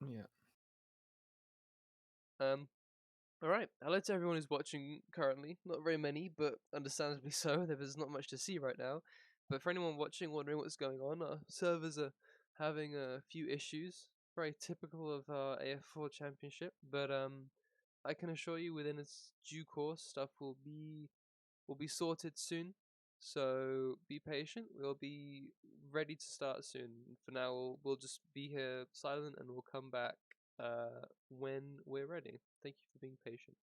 Yeah. Um, all right. Hello to everyone who's watching currently. Not very many, but understandably so. There's not much to see right now. But for anyone watching, wondering what's going on, our servers are having a few issues. Very typical of our AF4 championship. But I can assure you, within its due course, stuff will be sorted soon. So be patient. We'll be ready to start soon. For now, we'll just be here silent, and we'll come back when we're ready. Thank you for being patient.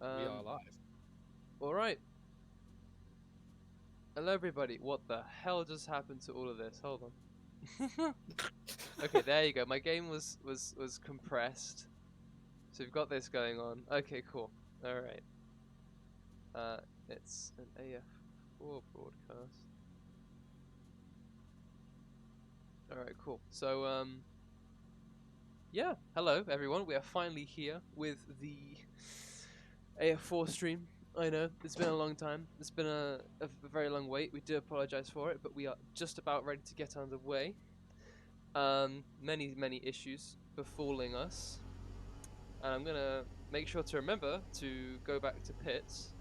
We are live. All right. Hello, everybody. What the hell just happened to all of this? Hold on. Okay, there you go. My game was compressed, so we've got this going on. Okay, cool. All right. It's an AF4 broadcast. All right, cool. So yeah. Hello, everyone. We are finally here with the AF4 stream. I know, it's been a long time. It's been a very long wait. We do apologize for it, but we are just about ready to get underway. Many issues befalling us. And I'm going to make sure to remember to go back to pits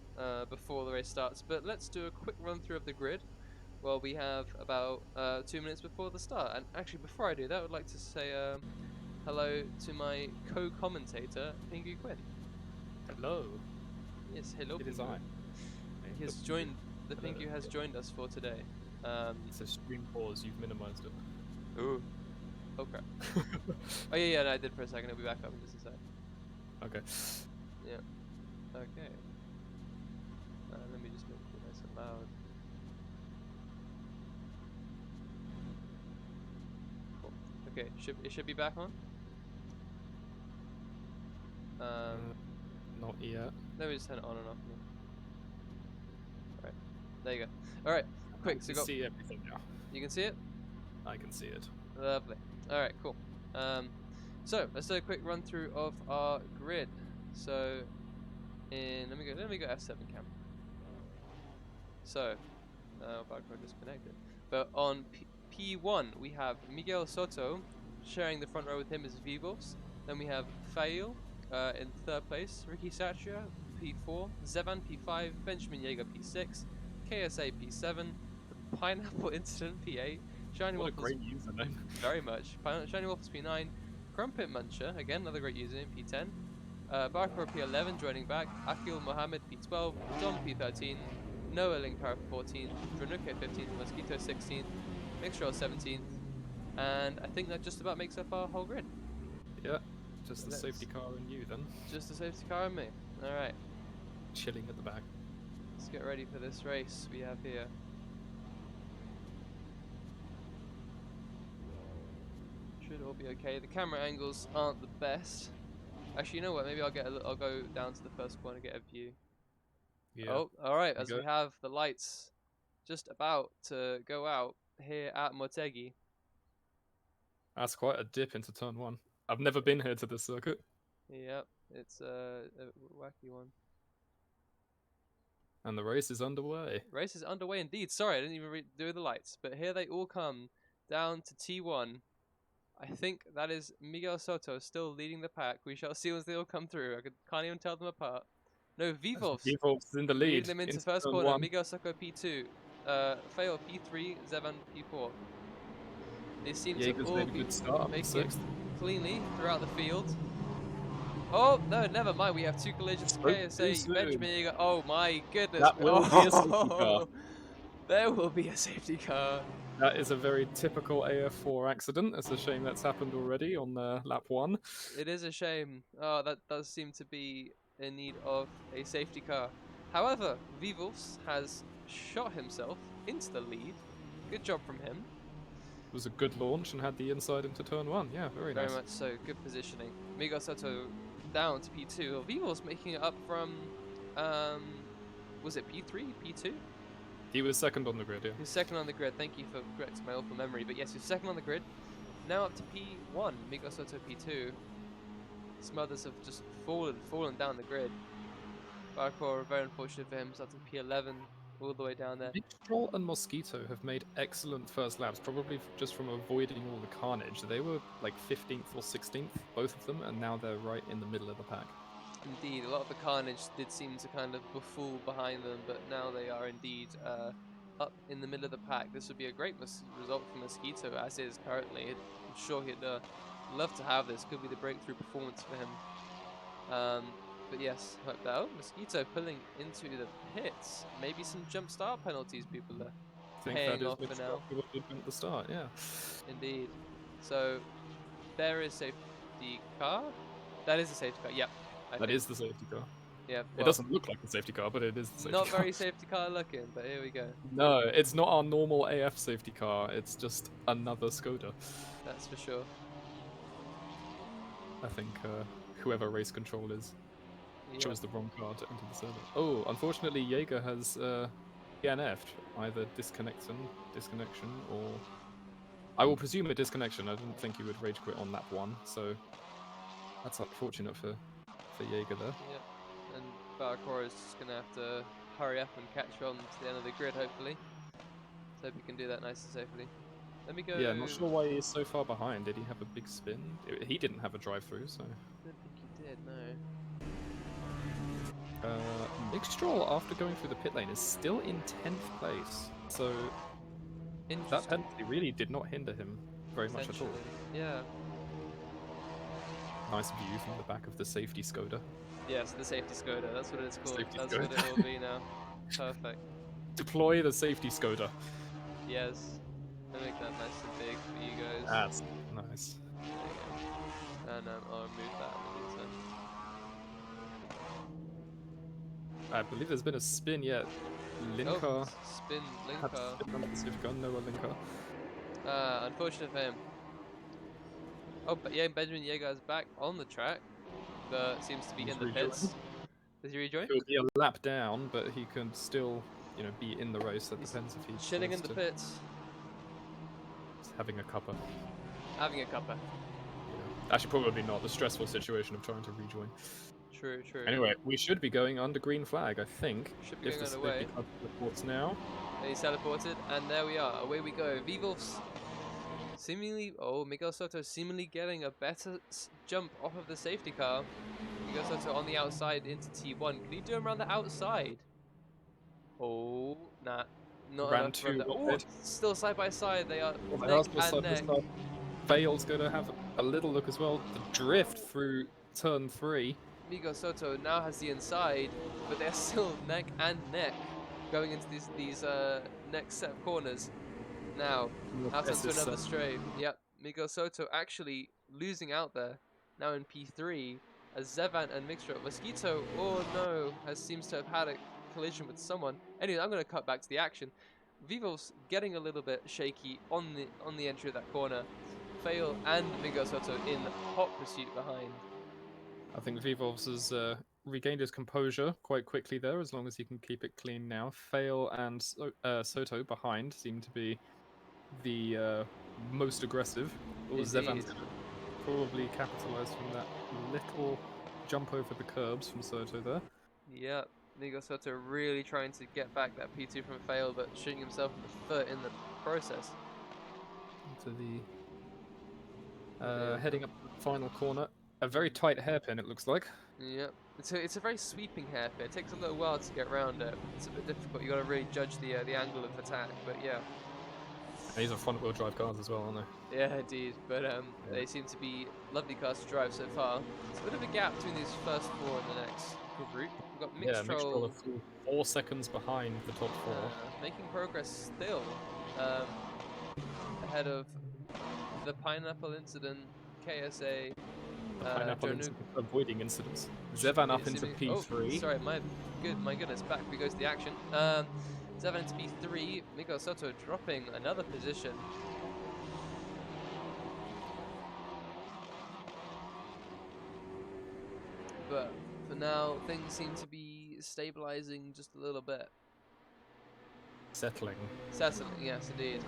before the race starts. But let's do a quick run through of the grid. Well, we have about 2 minutes before the start. And actually, before I do that, I would like to say hello to my co-commentator, Pingu Quinn. Hello. Yes, hello, It Pingu. is I. He has joined. The Pingu has joined us for today. It says stream pause. You've minimized it. Ooh. Okay. Oh yeah, no, I did for a second. It'll be back up in just a sec. Okay. Yeah. Okay. Let me just make it nice and loud. Cool. Okay. It should be back on. Not yet. Let me just turn it on and off. Alright. There you go. Alright. Quick. So I can see everything now. You can see it. I can see it. Lovely. Alright, cool. So let's do a quick run through of our grid. So let me go F7 cam. So background disconnected. But on P1 we have Miguel Soto sharing the front row with him is Vivos. Then we have Fail in third place, Ricky Satria P4, Zevan P5, Benjamin Yeager P6, KSA P7, the Pineapple Incident P8, Shiny What a Waffles, great username. very much. Shiny Waffles P9, Crumpet Muncher, again another great username, P10, Barker P11 joining back, Akil Mohammed P12, Dom P13, Noah Linkar 14th, Dranuke 15th, Mosquito 16th, Mixtrail 17th, and I think that just about makes up our whole grid. Yeah, just the safety car and you then. Just the safety car and me. Alright. Chilling at the back. Let's get ready for this race we have here. Should all be okay. The camera angles aren't the best. Actually, you know what? Maybe I'll go down to the first corner and get a view. Yeah. Oh, alright, as we have the lights just about to go out here at Motegi. That's quite a dip into turn 1. I've never been here to this circuit. Yep, it's a wacky one. And the race is underway. Race is underway indeed. Sorry, I didn't even do the lights. But here they all come down to T1. I think that is Miguel Soto still leading the pack. We shall see as they all come through. can't even tell them apart. No, Vivos. Vivos in the lead. Leading them into first turn corner. 1. Miguel Soto P2. Fail P3. Zevan P4. They seem to all be making it cleanly throughout the field. Oh, no, never mind. We have two collisions. KSA, Benjamin Yeager. Oh, my goodness. That will be a safety car. There will be a safety car. That is a very typical AF4 accident. It's a shame that's happened already on lap 1. It is a shame. Oh, that does seem to be in need of a safety car. However, Vivos has shot himself into the lead. Good job from him. It was a good launch and had the inside into turn 1. Yeah, very nice. Very much so. Good positioning. Miguel Soto down to P2. Vivos making it up from, was it P3, P2? He was second on the grid, yeah. He was second on the grid. Thank you for correcting my awful memory. But yes, he was second on the grid. Now up to P1. Miguel Soto P2. Some others have just fallen down the grid. Barcor, very unfortunate for him, starting P11 all the way down there. Mixtrail and Mosquito have made excellent first laps, probably just from avoiding all the carnage. They were like 15th or 16th, both of them, and now they're right in the middle of the pack. Indeed, a lot of the carnage did seem to kind of befool behind them, but now they are indeed up in the middle of the pack. This would be a great result for Mosquito, as is currently. I'm sure he'd love to have this. Could be the breakthrough performance for him. But yes, hope that. Oh, Mosquito pulling into the pits. Maybe some jump start penalties people are paying off for now. At the start, yeah. Indeed. So there is safety car. That is a safety car. Yep. That is the safety car. Yeah, It well, doesn't look like a safety car, but it is the safety not car. very safety car looking, but here we go. No, it's not our normal AF safety car. It's just another Skoda. That's for sure. I think whoever race control is Yeah. chose the wrong car to enter the server. Oh, unfortunately, Jaeger has DNF'd. Either disconnection, or I will presume a disconnection. I didn't think he would rage quit on lap 1, so that's unfortunate for Jaeger there. Yep. And Barcor is just gonna have to hurry up and catch on to the end of the grid, hopefully. So hope he can do that nice and safely. Let me go. Yeah, not sure why he's so far behind. Did he have a big spin? He didn't have a drive-through, so. Don't think he did. No. Mixtral, after going through the pit lane, is still in 10th place. So that Interesting. penalty really did not hinder him very much at all. Essentially. Yeah. Nice view from the back of the safety Skoda. Yes, the safety Skoda. That's what it's called. Safety That's Skoda. what it will be now. Perfect. Deploy the safety Skoda. Yes. I'll make that nice and big for you guys. That's nice. There you go. And I'll remove that in the meantime. I believe there's been a spin yet. Linker Oh, spin, had Linker. spin on the safety car. Noah Linker. Unfortunate for him. Oh, but yeah, Benjamin Jaeger is back on the track, but seems to be He's in the rejoined. pits. Does he rejoin? He'll be a lap down, but he can still, be in the race. That He's depends if he's chilling in the pits, having a cuppa. having a cuppa. Actually, probably not. The stressful situation of trying to rejoin. True, true. Anyway, we should be going under green flag, I think. Should be If going the underway. safety car reports now. He's teleported, and there we are. Away we go. Vivolf's seemingly, Miguel Soto seemingly getting a better jump off of the safety car. Miguel Soto on the outside into T1. Can he do him around the outside? Oh, nah. Not Ran enough from too there. Oh, wide. still side by side. They are Well, they neck are still and side by neck. side. Vale's going to have a little look as well. The drift through turn 3. Miguel Soto now has the inside, but they're still neck and neck going into these next set of corners. Now, out onto another straight. Yep, Miguel Soto actually losing out there. Now in P3, as Zevan and Mixture. Mosquito, oh no, seems to have had a collision with someone. Anyway, I'm going to cut back to the action. Vivo's getting a little bit shaky on the entry of that corner. Fail and Miguel Soto in hot pursuit behind. I think Vivolves has regained his composure quite quickly there, as long as he can keep it clean now. Fail and Soto behind seem to be the most aggressive. Zevan's going to probably capitalize from that little jump over the curbs from Soto there. Yep, Miguel Soto really trying to get back that P2 from Fail, but shooting himself in the foot in the process. Into the heading up the final corner. A very tight hairpin, it looks like. Yep. It's a very sweeping hairpin. It takes a little while to get around it. It's a bit difficult. You got to really judge the angle of attack. But yeah. And these are front-wheel drive cars as well, aren't they? Yeah, indeed. But they seem to be lovely cars to drive so far. It's a bit of a gap between these first 4 and the next group. We've got Mixtrol. 4 seconds behind the top 4. Making progress still. Ahead of the Pineapple Incident, KSA. Avoiding incidents. Zevan up into P3. Oh, sorry, my goodness, back we go to the action. Zevan into P3, Miguel Soto dropping another position. But for now, things seem to be stabilizing just a little bit. Settling, yes indeed.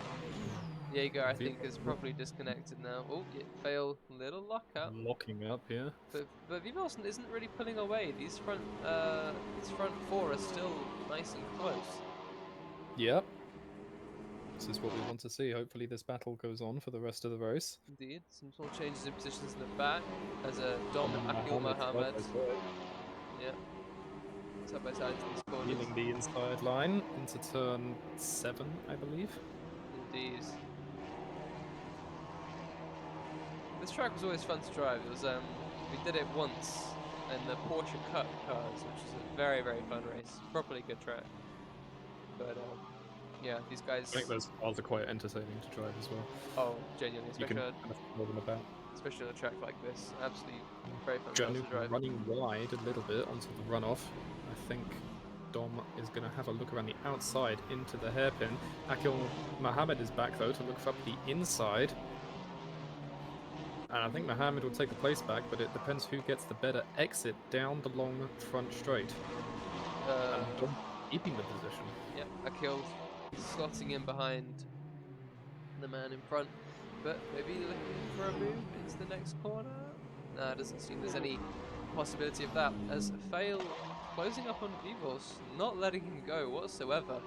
Jaeger, I think, is probably disconnected now. Oh, yeah, Fail, little lockup. Locking up here. But Vivolson isn't really pulling away. These front 4 are still nice and close. Yep. This is what we want to see. Hopefully this battle goes on for the rest of the race. Indeed. Some small changes in positions in the back as a Dom Akil Mohammed. Yeah. Side by side to these corners. Healing the inside line into turn 7, I believe. Indeed. This track was always fun to drive. It was we did it once in the Porsche Cup cars, which is a very, very fun race. Properly good track. But yeah, these guys. I think those cars are quite entertaining to drive as well. Oh, genuinely, You especially. can kind of throw them about. especially on a track like this. Absolutely very fun car to Janu drive. running wide a little bit onto the runoff. I think Dom is going to have a look around the outside into the hairpin. Akil Mohammed is back though to look up the inside. And I think Mohammed will take the place back, but it depends who gets the better exit down the long front straight. And Dom keeping the position. Yep, Akil slotting in behind the man in front, but maybe looking for a move into the next corner. Nah, it doesn't seem there's any possibility of that, as Fail closing up on Vivos, not letting him go whatsoever.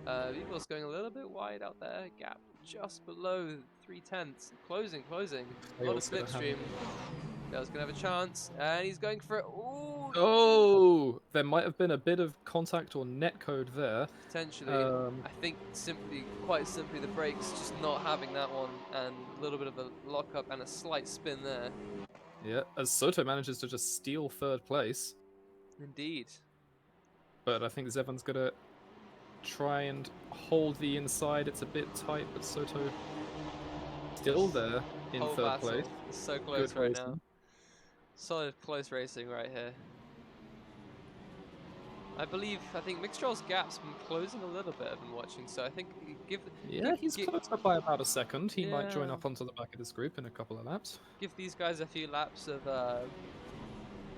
Vivos going a little bit wide out there, gap just below 3/10, closing, on a slipstream. Fail's gonna have a chance, and he's going for it. Ooh! Oh, there might have been a bit of contact or netcode there. Potentially. I think quite simply, the brakes just not having that one, and a little bit of a lockup and a slight spin there. Yeah, as Soto manages to just steal third place. Indeed. But I think Zevan's gonna try and hold the inside. It's a bit tight, but Soto still there in Whole third battle place. is so close Good right now. racing. Solid close racing right here. I think Mixtrol's gap's been closing a little bit. I've been watching, so I think He's close up by about a second. He might join Yeah. up onto the back of this group in a couple of laps. Give these guys a few laps of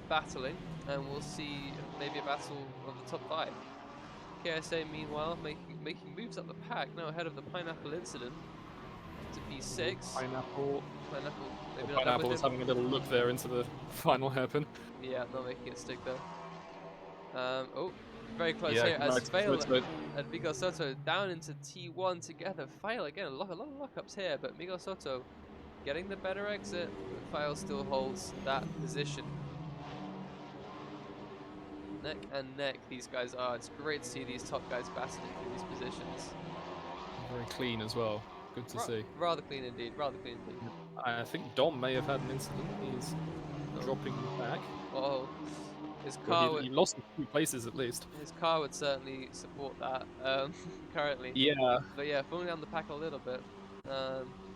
battling, and we'll see maybe a battle of the top 5. KSA meanwhile making moves up the pack, now ahead of the Pineapple Incident to P6. Pineapple Maybe not Pineapple is having a little look there into the final hairpin. Yeah, not making it stick there. Oh, very close Yeah, here as Fail Soto. and Miguel Soto down into T1 together. Fail again, a lot of lockups here, but Miguel Soto getting the better exit, but Fail still holds that position. Neck and neck these guys are. It's great to see these top guys battling through these positions. Very clean as well. Good to see. Rather clean indeed, rather clean indeed. I think Dom may have had an incident. He's dropping back. Oh, his car He lost a few places at least. His car would certainly support that currently. Yeah. But yeah, falling down the pack a little bit.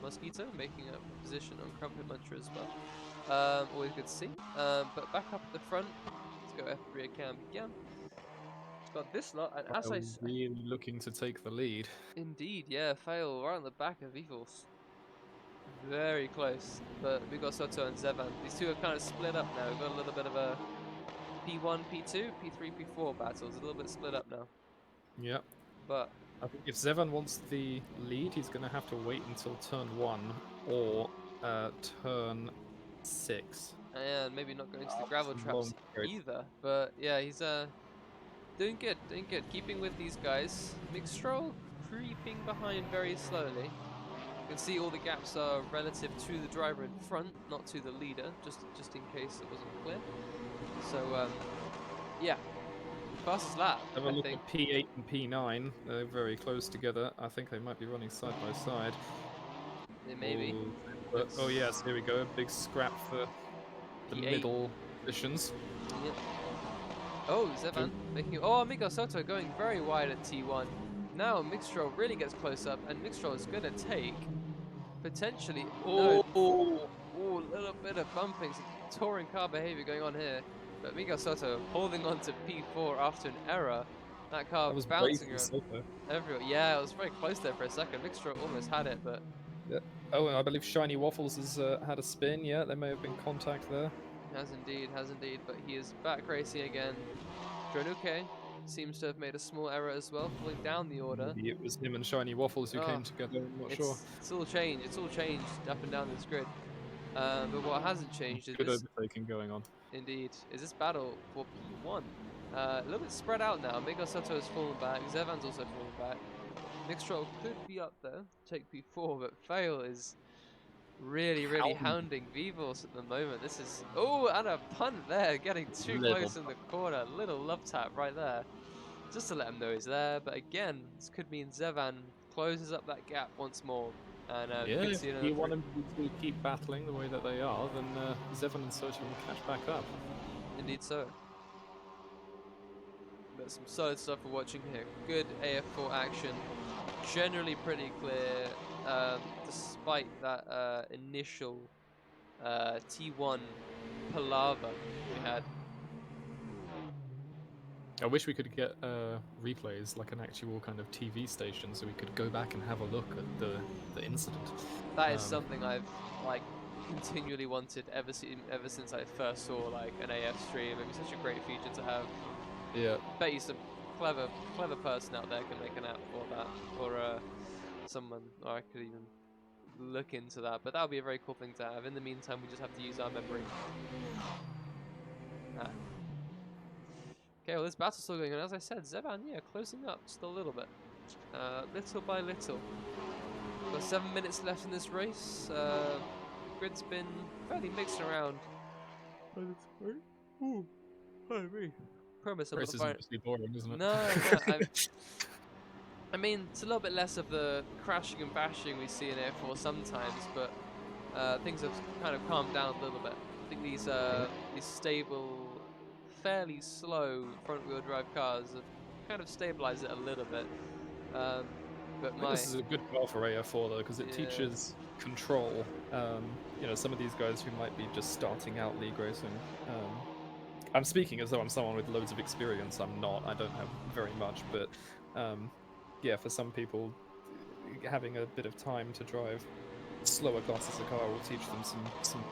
Mosquito making a position on Crumpet Muncher as well. Always good to see. But back up at the front. Let's go F3 again. It's got this lot, and as I really looking to take the lead. Indeed, yeah, Fail right on the back of Evils. Very close, but we got Soto and Zevan. These two are kind of split up now. We've got a little bit of a P1, P2, P3, P4 battles. A little bit split up now. Yeah. But I think if Zevan wants the lead, he's going to have to wait until turn 1 or turn 6. And maybe not going to the gravel traps either. But yeah, he's doing good, keeping with these guys. Mixtro creeping behind very slowly. You can see all the gaps are relative to the driver in front, not to the leader, just in case it wasn't clear. So yeah, fastest lap. Have a look at P8 and P9. They're very close together. I think they might be running side by side. Yeah, maybe. Oh yes, here we go. Big scrap for the middle positions. Yep. Oh, Zevan making. Oh, Miguel Soto going very wide at T1. Now Mixtro really gets close up, and Mixtro is going to take potentially. Oh, a little bit of bumping, some touring car behavior going on here. But Miguel Soto holding on to P4 after an error. That car was bouncing around everywhere. Yeah, it was very close there for a second. Mixtro almost had it, but. Yeah. Oh, and I believe Shiny Waffles has had a spin. Yeah, there may have been contact there. Has indeed. But he is back racing again. Dronuke seems to have made a small error as well, falling down the order. Maybe it was him and Shiny Waffles who came together. I'm not sure. It's all changed. It's all changed up and down this grid. But what hasn't changed is good overtaking going on. Indeed, is this battle for P1. A little bit spread out now. Miguel Soto has fallen back. Zevan's also fallen back. Mixtro could be up there, take P4, but Fail is really hounding Vivos at the moment. This is and a punt there, getting too close in the corner. Little love tap right there, just to let him know he's there. But again, this could mean Zevan closes up that gap once more. And if you want them to keep battling the way that they are, then Zevan and Soto will catch back up. Indeed so. But some solid stuff we're watching here. Good AF4 action. Generally pretty clear, despite that initial T1 palaver we had. I wish we could get replays, like an actual kind of TV station, so we could go back and have a look at the incident. That is something I've like continually wanted ever since I first saw like an AF stream. It'd be such a great feature to have. Yeah. Bet you some clever person out there can make an app for that, or someone, or I could even look into that. But that would be a very cool thing to have. In the meantime, we just have to use our memory. Ah. Okay, well this battle's still going on. As I said, Zeban, yeah, closing up just a little bit, little by little. Got 7 minutes left in this race. Grid's been fairly mixed around. Ooh, pardon me. Promise I'm Race not is fine. obviously boring, isn't it? No. I mean, it's a little bit less of the crashing and bashing we see in AF4 sometimes, but things have kind of calmed down a little bit. I think these stable, fairly slow front-wheel drive cars have kind of stabilized it a little bit. But I think this is a good car for AF4 though, because it Yeah. teaches control. You know, some of these guys who might be just starting out league racing. I'm speaking as though I'm someone with loads of experience. I'm not. I don't have very much, but yeah, for some people, having a bit of time to drive slower classes of car will teach them some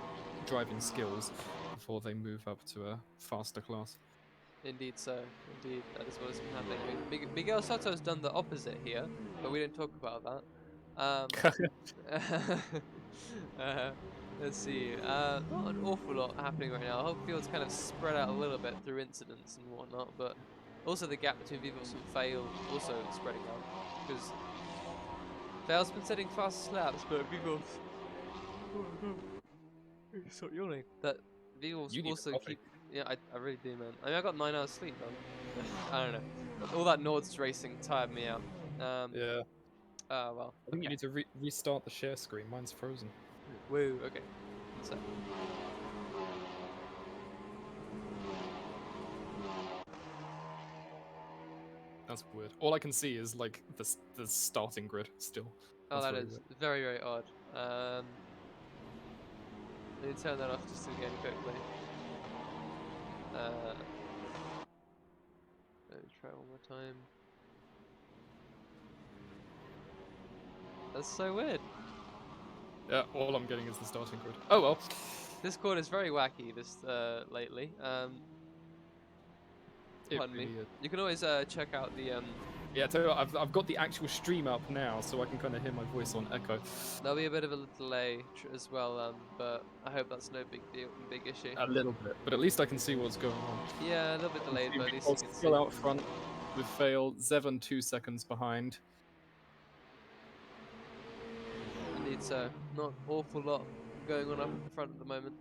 driving skills before they move up to a faster class. Indeed so. Indeed, that is what has been happening. I mean, Miguel Soto's done the opposite here, but we didn't talk about that. Let's see. Not an awful lot happening right now. The whole field's kind of spread out a little bit through incidents and whatnot, but also the gap between Vivos and Fail also spreading out, because Fail's been setting fast laps, but Vivos... Stop yawning. That Vivos You need also a coffee. keep... Yeah, I really do, man. I mean, I got 9 hours sleep, though. I don't know. All that Nords racing tired me out. Yeah. Oh, well. I think you Okay. need to restart the share screen. Mine's frozen. Woo, okay. So. That's weird. All I can see is like the starting grid still. Oh, That's that very is weird. very, very odd. Let me turn that off just again quickly. Let me try it one more time. That's so weird. Yeah, all I'm getting is the starting grid. Oh well. Discord is very wacky this lately. It Pardon me. really is. You can always check out the Yeah, tell you what, I've got the actual stream up now, so I can kind of hear my voice on echo. There'll be a bit of a delay as well, but I hope that's no big issue. A little bit, but at least I can see what's going on. Yeah, a little bit delayed, but at least you can see. Still out front with Fail. Zevan 2 seconds behind. Indeed, so not awful lot going on up at the front at the moment.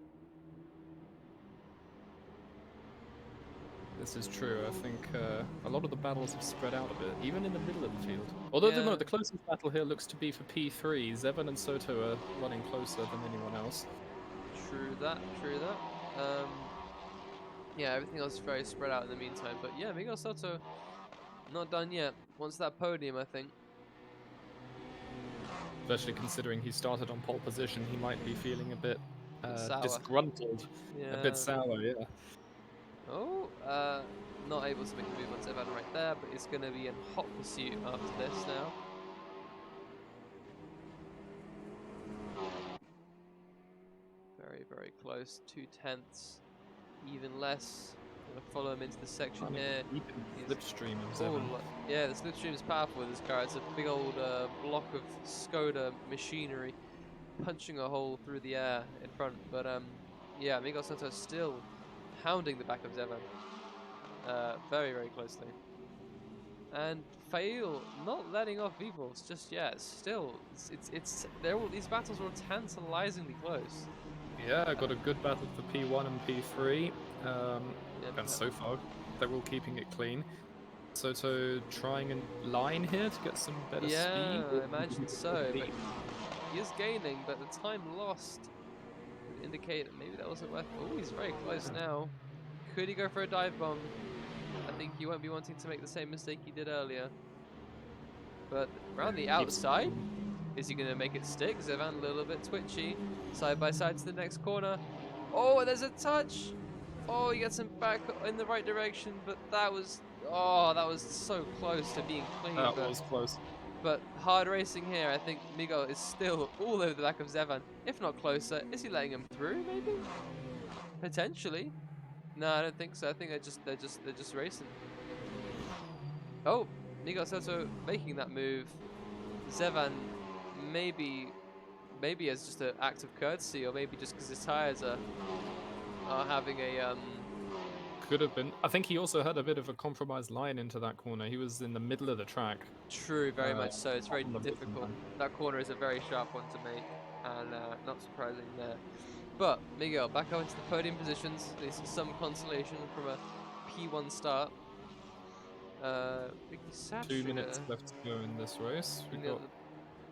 This is true. I think a lot of the battles have spread out a bit, even in the middle of the field. Although Yeah. the closest battle here looks to be for P3. Zevan and Soto are running closer than anyone else. True that. Yeah, everything else is very spread out in the meantime. But yeah, Miguel Soto not done yet. Wants that podium, I think. Especially considering he started on pole position, he might be feeling a bit Sour. disgruntled. Yeah. A bit sour, yeah. Oh, not able to make a move on Zevan right there, but it's going to be in hot pursuit after this now. Very, very close. 2/10, even less. Gonna follow him into the section here. Slipstream of Zevan. Yeah, the slipstream is powerful with this car. It's a big old block of Skoda machinery punching a hole through the air in front. But yeah, Miguel Santos still pounding the back of Zevan very, very closely. And Fail not letting off Vivos just yet. Still, these battles are tantalizingly close. Yeah, I got a good battle for P1 and P3. And so far, they're all keeping it clean. Soto trying and line here to get some better speed. Yeah, I imagine so. But he is gaining, but the time lost would indicate that maybe that wasn't worth. Oh, he's very close now. Could he go for a dive bomb? I think he won't be wanting to make the same mistake he did earlier. But around the outside, Is he going to make it stick? Zevan a little bit twitchy. Side by side to the next corner. Oh, there's a touch. Oh, he gets him back in the right direction, but that was so close to being clean. That was close. But hard racing here. I think Miguel is still all over the back of Zevan, if not closer. Is he letting him through? Maybe, potentially. No, I don't think so. I think they're just racing. Oh, Miguel Soto making that move. Zevan maybe as just an act of courtesy, or maybe just because his tires are having a Could have been. I think he also had a bit of a compromised line into that corner. He was in the middle of the track. True, very much so. It's very On the bottom difficult. line. That corner is a very sharp one to make, and not surprising there. But Miguel back up into the podium positions, at least some consolation from a P1 start. Ricky 2 minutes Satria. left to go in this race. We've got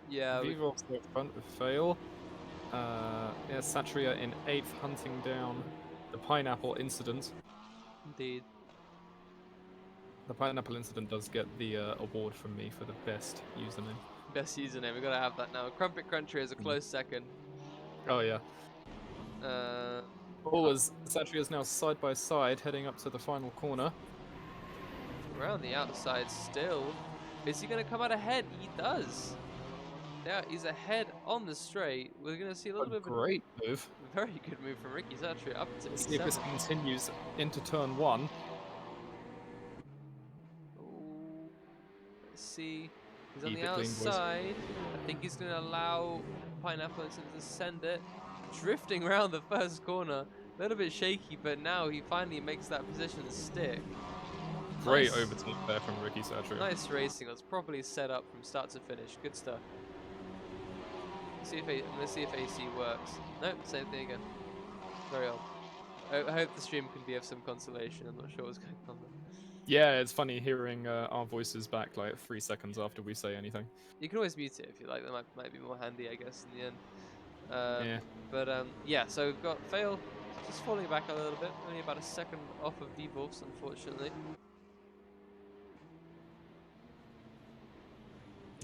Yeah, Vivos at front with Fail. Yeah, Satria in 8th, hunting down the Pineapple Incident. indeed. The Pineapple Incident does get the award from me for the best username. Best username, we've got to have that now. Crumpet Country is a close second. Oh yeah. Uh, As Satria is now side by side heading up to the final corner. Around the outside still. Is he going to come out ahead? He does. Yeah, he's ahead on the straight. We're going to see a little bit of Great move. a very good move from Ricky Zatri up to Let's see if this P7. continues into turn 1. Ooh, let's see. He's on Keep the it clean, boys. outside. I think he's going to allow Pineapple to send it. Drifting around the first corner. A little bit shaky, but now he finally makes that position stick. Great Nice. overtake there from Ricky Satria. Nice racing. That's properly set up from start to finish. Good stuff. Let's see if AC works. Nope, same thing again. Very odd. I hope the stream can be of some consolation. I'm not sure what's going on there. Yeah, it's funny hearing our voices back like 3 seconds after we say anything. You can always mute it if you like. That might be more handy, I guess, in the end. Yeah. But yeah, so we've got Fail just falling back a little bit. Only about a second off of V-Wolves, unfortunately.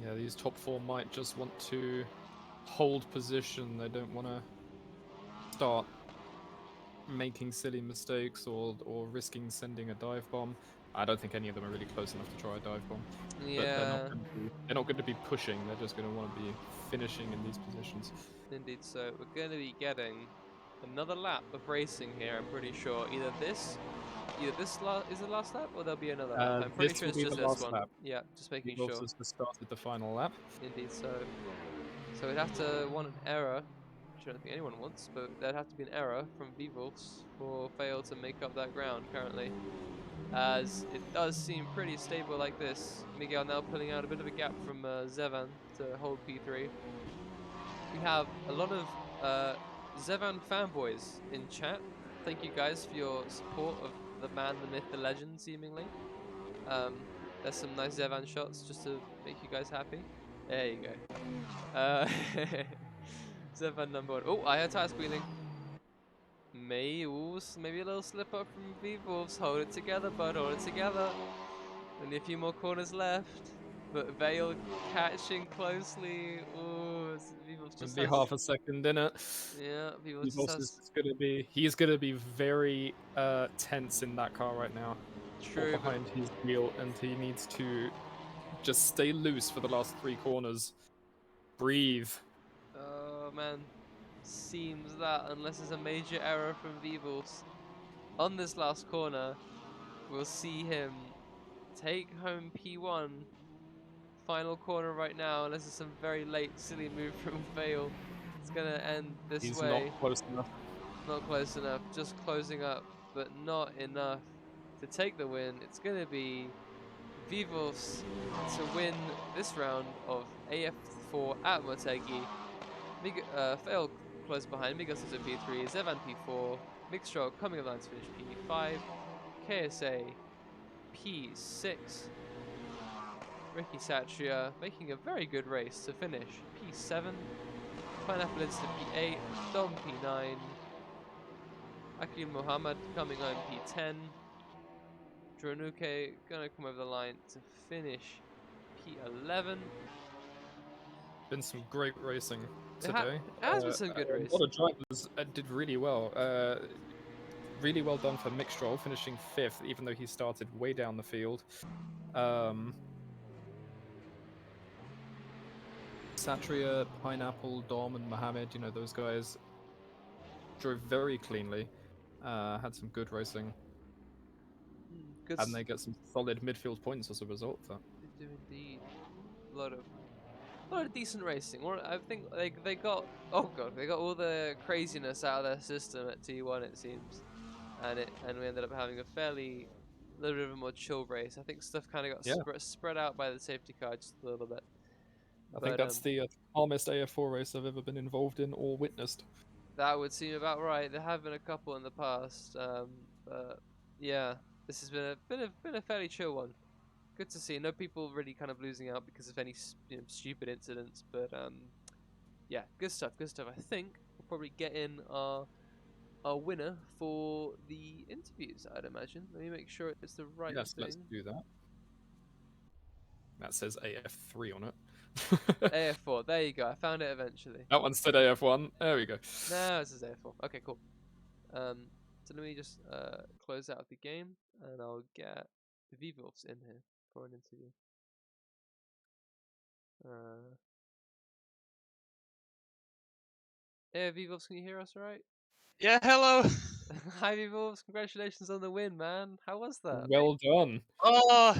Yeah, these top 4 might just want to hold position. They don't want to start making silly mistakes or risking sending a dive bomb. I don't think any of them are really close enough to try a dive bomb. Yeah. But they're not going to be pushing. They're just going to want to be finishing in these positions. Indeed, so we're going to be getting another lap of racing here, I'm pretty sure. Either this is the last lap, or there'll be another lap. I'm pretty sure it's just this one. Lap. Yeah, just making We've sure. also just started the final lap. Indeed, so we'd have to want an error, which I don't think anyone wants, but there'd have to be an error from Vivos for Fail to make up that ground currently. As it does seem pretty stable like this. Miguel now pulling out a bit of a gap from Zevan to hold P3. We have a lot of Zevan fanboys in chat. Thank you guys for your support of the man, the myth, the legend, seemingly. There's some nice Zevan shots just to make you guys happy. There you go. Zevan number 1. Oh, I heard tire squealing. Maybe a little slip up from V-Wolves. Hold it together, bud. Hold it together. Only a few more corners left. But Vale catching closely. Ooh, V-Wolves just Be has... half a second in it. Yeah, V-Wolves just has... He's gonna be very tense in that car right now. True, behind his wheel, and he needs to just stay loose for the last 3 corners. Breathe. Oh man, seems that unless there's a major error from V-Wolves on this last corner, we'll see him take home P1. Final corner right now, unless it's some very late silly move from Fail. It's gonna end this He's way. not close enough. Not close enough, just closing up, but not enough to take the win. It's gonna be Vivos to win this round of AF4 at Motegi. Fail close behind, Migos is at P3, Zevan P4, Mixtro coming along to finish P5, KSA P6, Ricky Satria making a very good race to finish P7, Pineapple Insta P8, Dom P9, Akil Muhammad coming home P10, Dronuke gonna come over the line to finish P11. been some great racing It today. has been some good A lot racing. of drivers did really well. Really well done for Mick Stroll, finishing 5th, even though he started way down the field. Satria, Pineapple, Dom, and Mohammed, those guys drove very cleanly, had some good racing, Good. and they get some solid midfield points as a result of that. They do indeed. A lot of decent racing. I think they got they got all the craziness out of their system at T1 it seems, and we ended up having a fairly little bit of a more chill race. I think stuff kind of got Yeah, spread out by the safety car just a little bit, I think but that's the calmest AF4 race I've ever been involved in or witnessed. that would seem about right. There have been a couple in the past, but yeah, this has been a fairly chill one. Good to see. No people really kind of losing out because of any stupid incidents, but yeah, good stuff. Good stuff. I think we'll probably get in our winner for the interviews. I'd imagine. Let me make sure it's the right Yes, let's thing. do that. That says AF3 on it. AF4. There you go. I found it eventually. That one said AF1. There we go. No, it says AF4. Okay, cool. So let me just close out the game, and I'll get the Vivulfs in here for an interview. Hey, Vivulfs, can you hear us all right? Yeah, hello. Hi, Vivulfs. Congratulations on the win, man. How was that? Well done. Oh,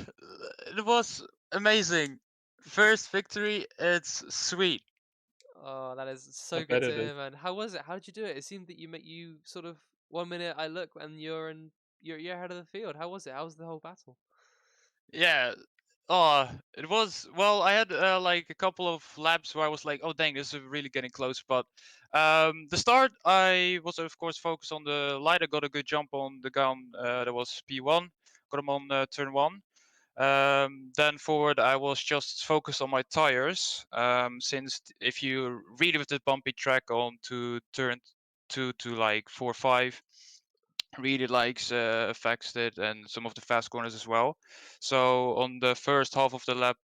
it was amazing. First victory, it's sweet. Oh, that is I so good bet to it is. hear, man. How was it? How did you do it? It seemed that you sort of 1 minute I look and you're ahead of the field. How was it? How was the whole battle? Yeah. Oh, it was, well, I had like a couple of laps where I was like, oh dang, this is really getting close. But the start, I was of course focused on the light. I got a good jump on the guy on that was P1. Got him on turn 1. Then forward, I was just focused on my tires. Since if you really with the bumpy track on to turn 2 to like 4, 5, really likes affects it, and some of the fast corners as well. So on the first half of the lap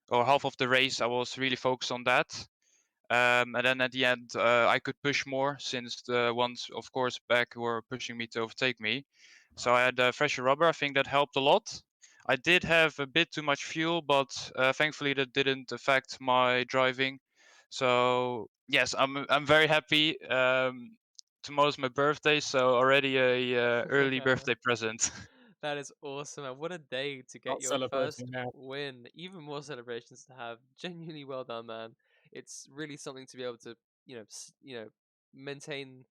or half of the race, I was really focused on that. And then at the end, I could push more since the ones, of course, back were pushing me to overtake me. So I had fresher rubber. I think that helped a lot. I did have a bit too much fuel, but thankfully that didn't affect my driving. So yes, I'm very happy. Tomorrow's my birthday, so already a early birthday present. That is awesome, man. What a day to get Not your celebrating first now. win. Even more celebrations to have. Genuinely well done, man. It's really something to be able to, maintain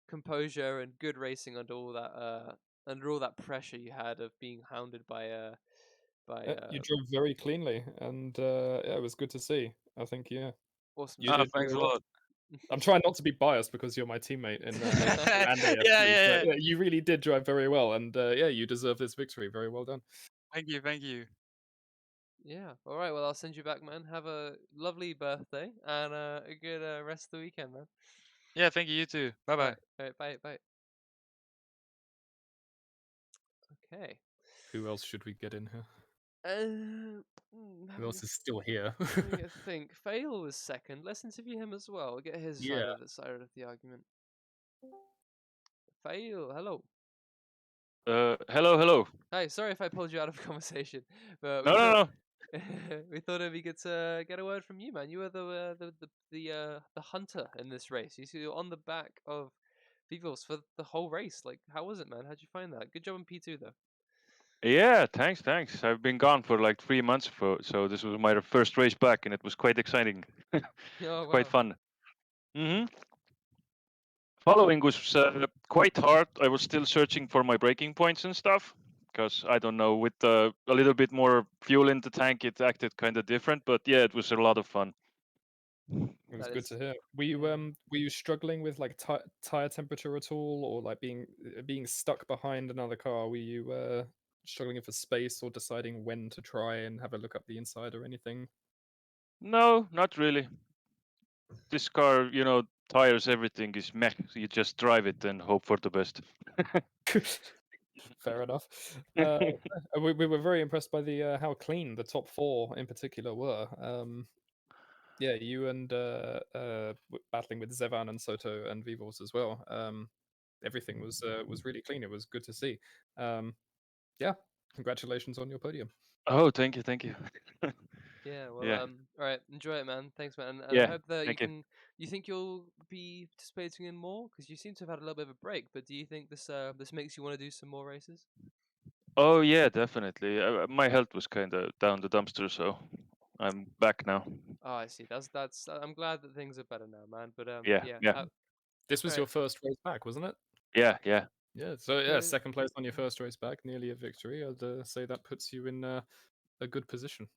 composure and good racing under all that pressure you had of being hounded by You drove very cleanly, and yeah, it was good to see. I think, yeah, awesome you Ah, stuff. did thanks very a well. lot. I'm trying not to be biased because you're my teammate in AF2 and Yeah, AF3, yeah, but yeah. yeah, you really did drive very well, and yeah, you deserve this victory. Very well done. Thank you, thank you. Yeah. All right. Well, I'll send you back, man. Have a lovely birthday and a good rest of the weekend, man. Yeah, thank you. You too. Bye All bye. right. All right. Bye. Bye. Okay. Who else should we get in here? Who Having else is still here? having a think. Fail was second. Let's interview him as well. Get his Yeah. side of the argument. Fail. Hello. Hello, hello. Hi. Sorry if I pulled you out of conversation, but we No, no, thought no. we thought it'd be good to get a word from you, man. You were the hunter in this race. You're on the back of Vivos for the whole race. Like, how was it, man? How'd you find that? Good job in P2 though. Yeah, thanks, thanks. I've been gone for like 3 months, so this was my first race back, and it was quite exciting. Oh Quite wow. fun. hmm Following was quite hard. I was still searching for my braking points and stuff, because I don't know, with a little bit more fuel in the tank, it acted kind of different. But yeah, it was a lot of fun. It was That good is to hear. yeah. Were you struggling with like tire temperature at all, or like being stuck behind another car? Were you struggling for space or deciding when to try and have a look up the inside or anything? No, not really. This car, tires, everything is meh. So you just drive it and hope for the best. Fair enough. We were very impressed by the how clean the top four in particular were. Yeah, you and battling with Zevan and Soto and Vivos as well. Everything was really clean. It was good to see. Yeah, congratulations on your podium. Oh, thank you, thank you. Yeah, well, Yeah, all right, enjoy it, man. Thanks, man, and I yeah, hope that you thank you. can. You think you'll be participating in more? Because you seem to have had a little bit of a break. But do you think this makes you want to do some more races? Oh yeah, definitely. My health was kind of down the dumpster, so I'm back now. Oh, I see. That's. I'm glad that things are better now, man. But Yeah, yeah. yeah, This was Alright. your first race back, wasn't it? yeah. Yeah. So yeah, Good. second place on your first race back, nearly a victory. I'd say that puts you in a good position.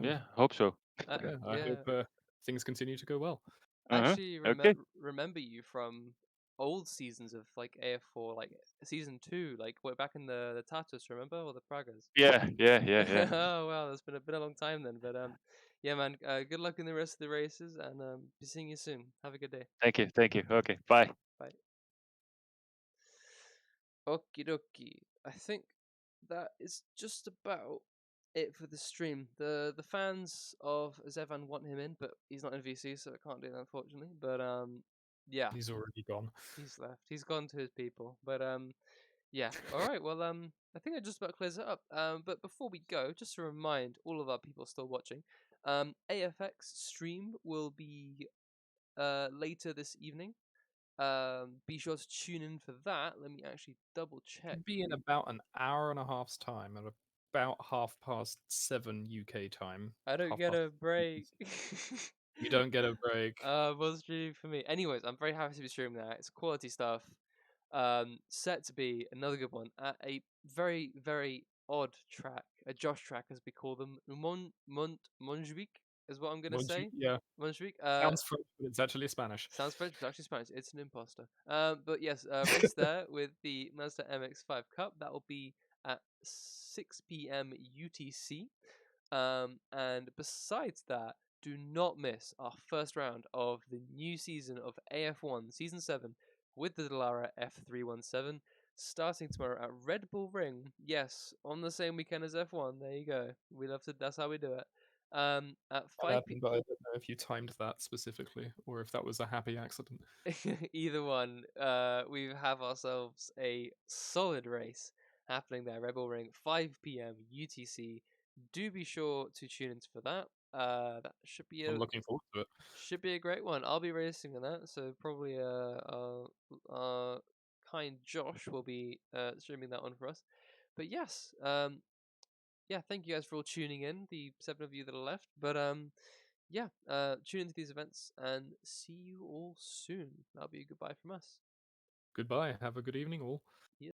Yeah, hope so. Yeah, I Yeah. hope things continue to go well. I Uh-huh. actually Okay. remember you from old seasons of like AF4, like season 2, like way back in the Tatus, remember, or the Pragas? Yeah. Oh wow, that's been a long time then. But yeah, man. Good luck in the rest of the races, and be seeing you soon. Have a good day. Thank you. Okay, bye. Bye. Okie dokie. I think that is just about it for the stream. The fans of Zevan want him in, but he's not in VC, so I can't do that unfortunately. But yeah, He's already gone. he's left. He's gone to his people. But yeah. All right. Well, I think that just about clears it up. But before we go, just to remind all of our people still watching, AFX stream will be later this evening. Be sure to tune in for that. Let me actually double check. Should be in about an hour and a half's time at about 7:30 UK time. I don't get 7:30. a break. You don't get a break. What's streaming for me? Anyways, I'm very happy to be streaming that. It's quality stuff. Set to be another good one at a very, very odd track, a Josh track as we call them. Montjuic is what I'm gonna say. Yeah, Montjuic. sounds French, but it's actually Spanish. Sounds French, but it's actually Spanish. It's an imposter. But yes, race there with the Mazda MX-5 Cup. That will be at 6 p.m. UTC. And besides that, do not miss our first round of the new season of AF1 Season 7 with the Dallara F317 starting tomorrow at Red Bull Ring. Yes, on the same weekend as F1. There you go. We love to. That's how we do it. At That 5 happened, but I don't know if you timed that specifically or if that was a happy accident. Either one, we have ourselves a solid race happening there, Rebel Ring, 5 p.m. UTC. Do be sure to tune in for that. That I'm looking forward to it. should be a great one. I'll be racing in that, so probably kind Josh will be streaming that one for us. But yes, yeah, thank you guys for all tuning in, the 7 of you that are left. But yeah, tune into these events and see you all soon. That'll be a goodbye from us. Goodbye. Have a good evening, all. Yeah.